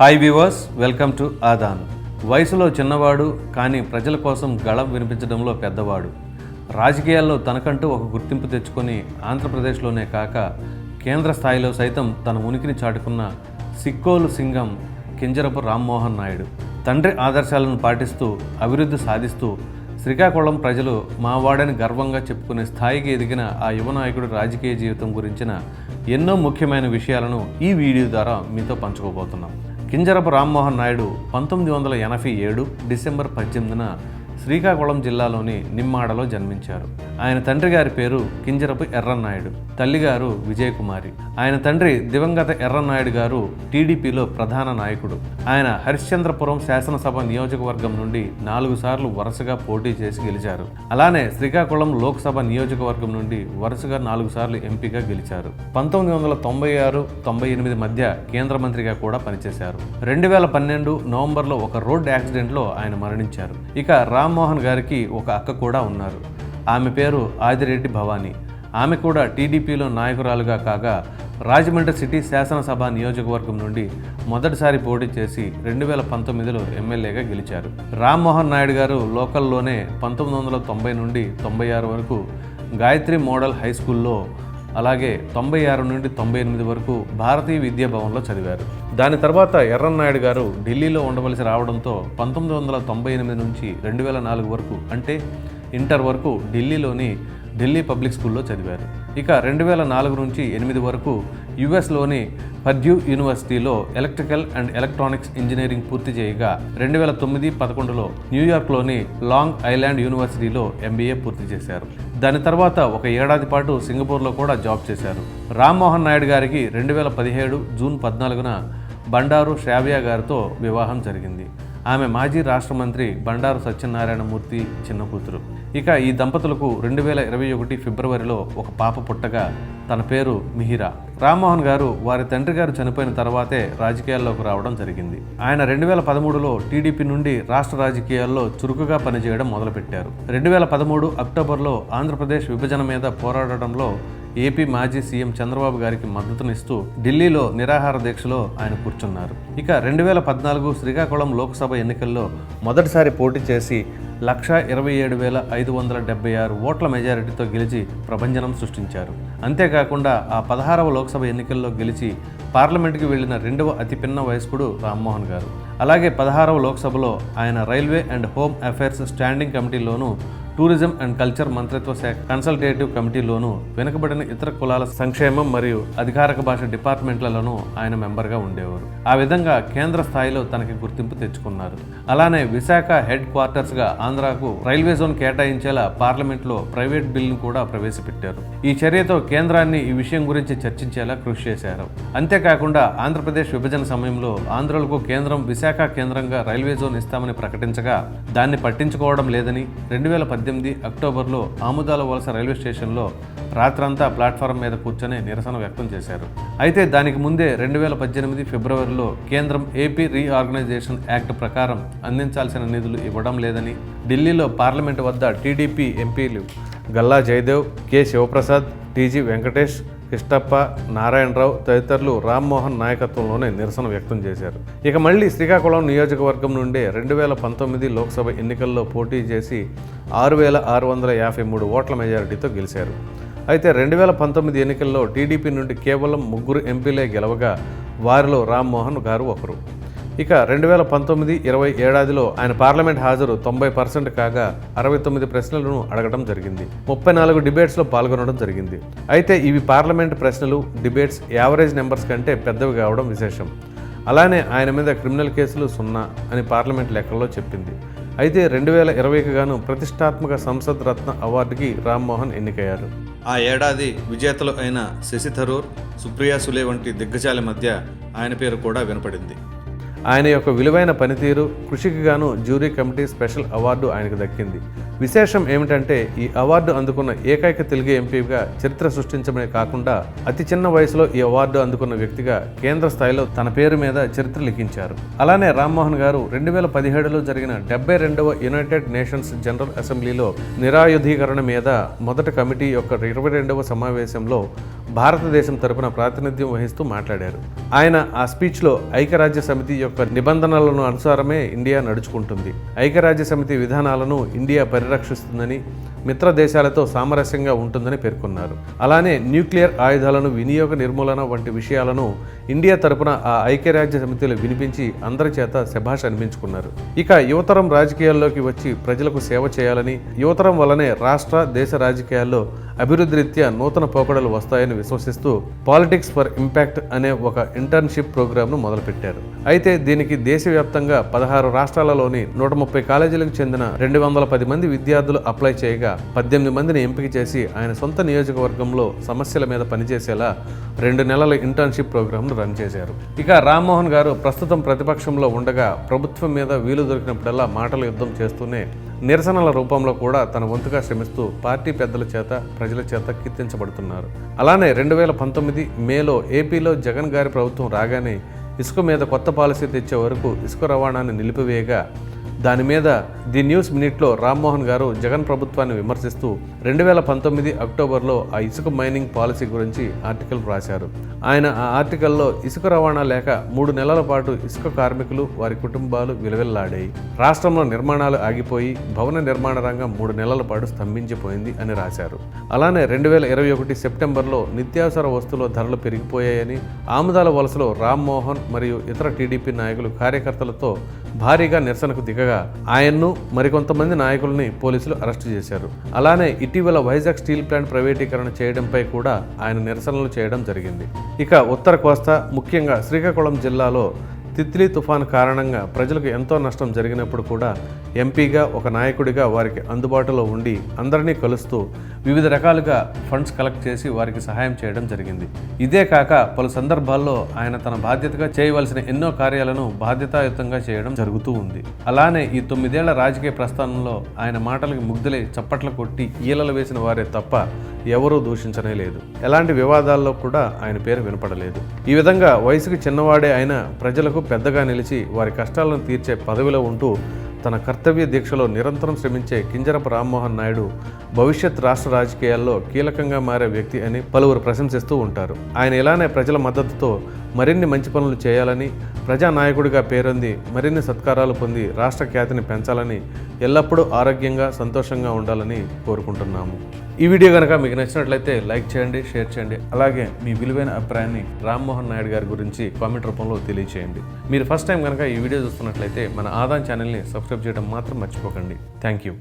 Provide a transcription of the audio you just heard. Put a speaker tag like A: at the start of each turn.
A: Hi viewers, welcome to ఆదాన్. వయసులో చిన్నవాడు కానీ ప్రజల కోసం గళం వినిపించడంలో పెద్దవాడు. రాజకీయాల్లో తనకంటూ ఒక గుర్తింపు తెచ్చుకొని ఆంధ్రప్రదేశ్లోనే కాక కేంద్ర స్థాయిలో సైతం తన ఉనికిని చాటుకున్న సిక్కోలు సింగం కింజరపు రామ్మోహన్ నాయుడు. తండ్రి ఆదర్శాలను పాటిస్తూ అభివృద్ధి సాధిస్తూ శ్రీకాకుళం ప్రజలు మావాడని గర్వంగా చెప్పుకునే స్థాయికి ఎదిగిన ఆ యువ నాయకుడు రాజకీయ జీవితం గురించిన ఎన్నో ముఖ్యమైన విషయాలను ఈ వీడియో ద్వారా మీతో పంచుకోబోతున్నాం. కింజరపు రామ్మోహన్ నాయుడు 1987 డిసెంబర్ 18న శ్రీకాకుళం జిల్లాలోని నిమ్మాడలో జన్మించారు. ఆయన తండ్రి గారి పేరు కింజరపు ఎర్రన్నాయుడు, తల్లిగారు విజయకుమారి. ఆయన తండ్రి దివంగత ఎర్రన్నాయుడు గారు టీడీపీలో ప్రధాన నాయకుడు. ఆయన హరిశ్చంద్రపురం శాసనసభ నియోజకవర్గం నుండి 4 సార్లు వరుసగా పోటీ చేసి గెలిచారు. అలానే శ్రీకాకుళం లోక్సభ నియోజకవర్గం నుండి వరుసగా 4 సార్లు ఎంపీగా గెలిచారు. 1996-98 మధ్య కేంద్ర మంత్రిగా కూడా పనిచేశారు. 2012 నవంబర్లో ఒక రోడ్ యాక్సిడెంట్లో ఆయన మరణించారు. ఇక రామ్మోహన్ గారికి ఒక అక్క కూడా ఉన్నారు. ఆమె పేరు ఆదిరెడ్డి భవానీ. ఆమె కూడా టీడీపీలో నాయకురాలుగా కాగా రాజమండ్రి సిటీ శాసనసభ నియోజకవర్గం నుండి మొదటిసారి పోటీ చేసి 2019లో ఎమ్మెల్యేగా గెలిచారు. రామ్మోహన్ నాయుడు గారు లోకల్లోనే 1990 నుండి 96 వరకు గాయత్రి మోడల్ హై స్కూల్లో, అలాగే 96 నుండి 98 వరకు భారతీయ విద్యాభవన్లో చదివారు. దాని తర్వాత ఎర్రన్నాయుడు గారు ఢిల్లీలో ఉండవలసి రావడంతో 1998 నుంచి 2004 వరకు అంటే ఇంటర్ వరకు ఢిల్లీలోని ఢిల్లీ పబ్లిక్ స్కూల్లో చదివారు. ఇక 2004 నుంచి 8 వరకు యుఎస్లోని పర్డ్యూ యూనివర్సిటీలో ఎలక్ట్రికల్ అండ్ ఎలక్ట్రానిక్స్ ఇంజనీరింగ్ పూర్తి చేయగా 2009-11లో న్యూయార్క్లోని లాంగ్ ఐలాండ్ యూనివర్సిటీలో ఎంబీఏ పూర్తి చేశారు. దాని తర్వాత ఒక ఏడాది పాటు సింగపూర్లో కూడా జాబ్ చేశారు. రామ్మోహన్ నాయుడు గారికి 2017 జూన్ 14న బండారు శ్రావ్య గారితో వివాహం జరిగింది. ఆమె మాజీ రాష్ట్ర మంత్రి బండారు సత్యనారాయణమూర్తి చిన్న కూతురు. ఇక ఈ దంపతులకు 2021 ఫిబ్రవరిలో ఒక పాప పుట్టగా తన పేరు మిహిరా. రామ్మోహన్ గారు వారి తండ్రి గారు చనిపోయిన తర్వాతే రాజకీయాల్లోకి రావడం జరిగింది. ఆయన 2013లో టీడీపీ నుండి రాష్ట్ర రాజకీయాల్లో చురుకుగా పనిచేయడం మొదలుపెట్టారు. 2013 అక్టోబర్లో ఆంధ్రప్రదేశ్ విభజన మీద పోరాడడంలో ఏపీ మాజీ సీఎం చంద్రబాబు గారికి మద్దతునిస్తూ ఢిల్లీలో నిరాహార దీక్షలో ఆయన కూర్చున్నారు. ఇక 2014 శ్రీకాకుళం లోక్సభ ఎన్నికల్లో మొదటిసారి పోటీ చేసి 1,27,576 ఓట్ల మెజారిటీతో గెలిచి ప్రభంజనం సృష్టించారు. అంతేకాకుండా ఆ 16వ లోక్సభ ఎన్నికల్లో గెలిచి పార్లమెంటుకి వెళ్లిన 2వ అతి పిన్న వయస్కుడు రామ్మోహన్ గారు. అలాగే 16వ లోక్సభలో ఆయన railway and home affairs standing కమిటీలోనూ, టూరిజం అండ్ కల్చర్ మంత్రిత్వ శాఖ కన్సల్టేటివ్ కమిటీలోనూ, వెనుకబడిన ఇతర కులాల సంక్షేమం మరియు అధికారిక భాష డిపార్ట్మెంట్లలోనూ ఆయన మెంబర్గా ఉండేవారు. ఆ విధంగా కేంద్ర స్థాయిలో తనకి గుర్తింపు తెచ్చుకున్నారు. అలానే విశాఖ హెడ్ క్వార్టర్స్గా ఆంధ్రాకు రైల్వే జోన్ కేటాయించేలా పార్లమెంట్లో ప్రైవేట్ బిల్లును కూడా ప్రవేశపెట్టారు. ఈ చర్యతో కేంద్రాన్ని ఈ విషయం గురించి చర్చించేలా కృషి చేశారు. అంతేకాకుండా ఆంధ్రప్రదేశ్ విభజన సమయంలో ఆంధ్రులకు కేంద్రం విశాఖ కేంద్రంగా రైల్వే జోన్ ఇస్తామని ప్రకటించగా దాన్ని పట్టించుకోవడం లేదని 2018 అక్టోబర్లో ఆముదాల వలస రైల్వే స్టేషన్లో రాత్రంతా ప్లాట్ఫారం మీద కూర్చొని నిరసన వ్యక్తం చేశారు. అయితే దానికి ముందే 2018 ఫిబ్రవరిలో కేంద్రం ఏపీ రీఆర్గనైజేషన్ యాక్ట్ ప్రకారం అందించాల్సిన నిధులు ఇవ్వడం లేదని ఢిల్లీలో పార్లమెంటు వద్ద టీడీపీ ఎంపీలు గల్లా జయదేవ్, కె శివప్రసాద్, టీజీ వెంకటేష్, కృష్ణప్ప, నారాయణరావు తదితరులు రామ్మోహన్ నాయకత్వంలోనే నిరసన వ్యక్తం చేశారు. ఇక మళ్ళీ శ్రీకాకుళం నియోజకవర్గం నుండే 2019 లోక్సభ ఎన్నికల్లో పోటీ చేసి 6,653 ఓట్ల మెజారిటీతో గెలిచారు. అయితే 2019 ఎన్నికల్లో టీడీపీ నుండి కేవలం 3 ఎంపీలే గెలవగా వారిలో రామ్మోహన్ గారు ఒకరు. ఇక 2019-20 ఏడాదిలో ఆయన పార్లమెంట్ హాజరు 90% కాగా 69 ప్రశ్నలను అడగడం జరిగింది. 34 డిబేట్స్లో పాల్గొనడం జరిగింది. అయితే ఇవి పార్లమెంట్ ప్రశ్నలు, డిబేట్స్ యావరేజ్ నెంబర్స్ కంటే పెద్దవి కావడం విశేషం. అలానే ఆయన మీద క్రిమినల్ కేసులు 0 అని పార్లమెంట్ లెక్కల్లో చెప్పింది. అయితే 2020కి గాను ప్రతిష్టాత్మక సంసద్ రత్న అవార్డుకి రామ్మోహన్ ఎన్నికయ్యారు. ఆ ఏడాది విజేతలు అయిన శశి థరూర్, సుప్రియా సులే వంటి దిగ్గజాల మధ్య ఆయన పేరు కూడా వినపడింది. ఆయన యొక్క విలువైన పనితీరు, కృషికి గాను జ్యూరీ కమిటీ స్పెషల్ అవార్డు ఆయనకు దక్కింది. విశేషం ఏమిటంటే ఈ అవార్డు అందుకున్న ఏకైక తెలుగు ఎంపీగా చరిత్ర సృష్టించడమే కాకుండా అతి చిన్న వయసులో ఈ అవార్డు అందుకున్న వ్యక్తిగా కేంద్ర స్థాయిలో తన పేరు మీద చరిత్ర లిఖించారు. అలానే రామ్మోహన్ గారు 2017లో జరిగిన 72వ యునైటెడ్ నేషన్స్ జనరల్ అసెంబ్లీలో నిరాయుధీకరణ మీద మొదటి కమిటీ యొక్క 22వ సమావేశంలో భారతదేశం తరపున ప్రాతినిధ్యం వహిస్తూ మాట్లాడారు. ఆయన ఆ స్పీచ్లో ఐక్యరాజ్య సమితి యొక్క యొక్క నిబంధనలను అనుసారమే ఇండియా నడుచుకుంటుంది. ఐక్యరాజ్య సమితి విధానాలను ఇండియా పరిరక్షిస్తుందని, మిత్ర దేశాలతో సామరస్యంగా ఉంటుందని పేర్కొన్నారు. అలానే న్యూక్లియర్ ఆయుధాలను వినియోగ నిర్మూలన వంటి విషయాలను ఇండియా తరపున ఆ ఐక్యరాజ్య సమితిలో వినిపించి అందరి చేత శభాష్ అనిపించుకున్నారు. ఇక యువతరం రాజకీయాల్లోకి వచ్చి ప్రజలకు సేవ చేయాలని, యువతరం వల్లనే రాష్ట్ర దేశ రాజకీయాల్లో అభివృద్ధి రీత్యా నూతన పోకడలు వస్తాయని విశ్వసిస్తూ పాలిటిక్స్ ఫర్ ఇంపాక్ట్ అనే ఒక ఇంటర్న్షిప్ ప్రోగ్రాంను మొదలుపెట్టారు. అయితే దీనికి దేశవ్యాప్తంగా 16 రాష్ట్రాలలోని 130 కాలేజీలకు చెందిన 210 మంది విద్యార్థులు అప్లై చేయగా 18 మందిని ఎంపిక చేసి ఆయన సొంత నియోజకవర్గంలో సమస్యల మీద పనిచేసేలా 2 నెలల ఇంటర్న్షిప్ ప్రోగ్రాంను రన్ చేశారు. ఇక రామ్మోహన్ గారు ప్రస్తుతం ప్రతిపక్షంలో ఉండగా ప్రభుత్వం మీద వీలు దొరికినప్పుడల్లా మాటల యుద్ధం చేస్తూనే నిరసనల రూపంలో కూడా తన వంతుగా శ్రమిస్తూ పార్టీ పెద్దల చేత, ప్రజల చేత కీర్తించబడుతున్నారు. అలానే 2019 మేలో ఏపీలో జగన్ గారి ప్రభుత్వం రాగానే ఇసుక మీద కొత్త పాలసీ తెచ్చే వరకు ఇసుక రవాణాన్ని నిలిపివేయగా దాని మీద ది న్యూస్ మినిట్లో రామ్మోహన్ గారు జగన్ ప్రభుత్వాన్ని విమర్శిస్తూ 2019 అక్టోబర్లో ఆ ఇసుక మైనింగ్ పాలసీ గురించి ఆర్టికల్ రాశారు. ఆయన ఆ ఆర్టికల్లో ఇసుక రవాణా లేక 3 నెలల పాటు ఇసుక కార్మికులు, వారి కుటుంబాలు విలవిల్లాడాయి. రాష్ట్రంలో నిర్మాణాలు ఆగిపోయి భవన నిర్మాణ రంగం 3 నెలల పాటు స్తంభించిపోయింది అని రాశారు. అలానే 2021 సెప్టెంబర్లో నిత్యావసర వస్తువుల ధరలు పెరిగిపోయాయని, ఆముదాల వలసలో రామ్మోహన్ మరియు ఇతర టీడీపీ నాయకులు కార్యకర్తలతో భారీగా నిరసనకు దిగగా ఆయన్ను మరికొంతమంది నాయకుల్ని పోలీసులు అరెస్టు చేశారు. అలానే ఇటీవల వైజాగ్ స్టీల్ ప్లాంట్ ప్రైవేటీకరణ చేయడంపై కూడా ఆయన నిరసనలు చేయడం జరిగింది. ఇక ఉత్తర కోస్తా, ముఖ్యంగా శ్రీకాకుళం జిల్లాలో తిత్లీ తుఫాను కారణంగా ప్రజలకు ఎంతో నష్టం జరిగినప్పుడు కూడా ఎంపీగా, ఒక నాయకుడిగా వారికి అందుబాటులో ఉండి అందరినీ కలుస్తూ వివిధ రకాలుగా ఫండ్స్ కలెక్ట్ చేసి వారికి సహాయం చేయడం జరిగింది. ఇదే కాక పలు సందర్భాల్లో ఆయన తన బాధ్యతగా చేయవలసిన ఎన్నో కార్యాలను బాధ్యతాయుతంగా చేయడం జరుగుతూ ఉంది. అలానే ఈ 9 ఏళ్ల రాజకీయ ప్రస్థానంలో ఆయన మాటలకు ముగ్ధులై చప్పట్లు కొట్టి ఈలలు వేసిన వారే తప్ప ఎవరూ దూషించనే లేదు. ఎలాంటి వివాదాల్లో కూడా ఆయన పేరు వినపడలేదు. ఈ విధంగా వయసుకు చిన్నవాడే అయినా ప్రజలకు పెద్దగా నిలిచి వారి కష్టాలను తీర్చే పదవిలో ఉంటూ తన కర్తవ్య దీక్షలో నిరంతరం శ్రమించే కింజరపు రామ్మోహన్ నాయుడు భవిష్యత్ రాష్ట్ర రాజకీయాల్లో కీలకంగా మారే వ్యక్తి అని పలువురు ప్రశంసిస్తూ ఉంటారు. ఆయన ఇలానే ప్రజల మద్దతుతో మరిన్ని మంచి పనులు చేయాలని, ప్రజానాయకుడిగా పేరొంది మరిన్ని సత్కారాలు పొంది రాష్ట్ర ఖ్యాతిని పెంచాలని, ఎల్లప్పుడూ ఆరోగ్యంగా, సంతోషంగా ఉండాలని కోరుకుంటున్నాము. ఈ వీడియో కనుక మీకు నచ్చినట్లయితే లైక్ చేయండి, షేర్ చేయండి. అలాగే మీ విలువైన అభిప్రాయాన్ని రామ్మోహన్ నాయుడు గారి గురించి కామెంట్ రూపంలో తెలియచేయండి. మీరు ఫస్ట్ టైం కనుక ఈ వీడియో చూస్తున్నట్లయితే మన ఆదాన్ ఛానల్ని సబ్స్క్రైబ్ చేయడం మాత్రం మర్చిపోకండి. Thank you.